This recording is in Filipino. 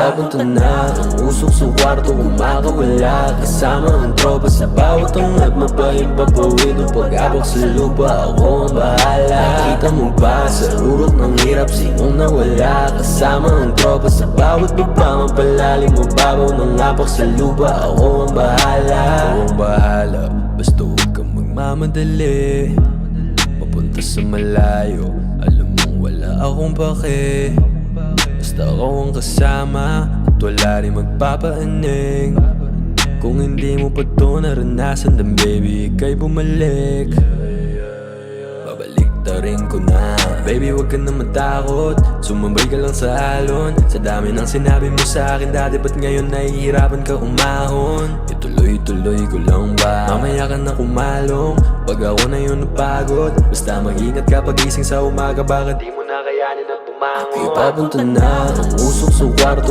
papunta na ang usok sa kwarto, kumakawala kasama ang tropa sa bawat angat. Mapaimpapawid ang pag-abak sa lupa, ako ang bahala. Nakita mo ba sa rurot ng hirap, sinong nawala kasama ang tropa sa bawat baba. Mapalalim mo babaw ng apak sa lupa, ako ang bahala. Ako ang bahala, basta huwag kang magmamadali papunta sa malayo. Alam mong wala akong pake, basta ako ang kasama at wala rin magpapaaning. Kung hindi mo pa to naranasan, then baby, ika'y bumalik. Babaliktarin ko na, baby, wag ka na matakot. Sumabay ka lang sa alon. Sa dami ng sinabi mo sa akin dati, ba't ngayon nahihirapan ka umahon? Ituloy-tuloy ko lang ba? Mamaya ka na kumalong pag ako na yun napagod. Basta mag-ingat ka pagising sa umaga, baka di mo na kayanin ang tumangon. Ipapunta na ang usok sa kwarto,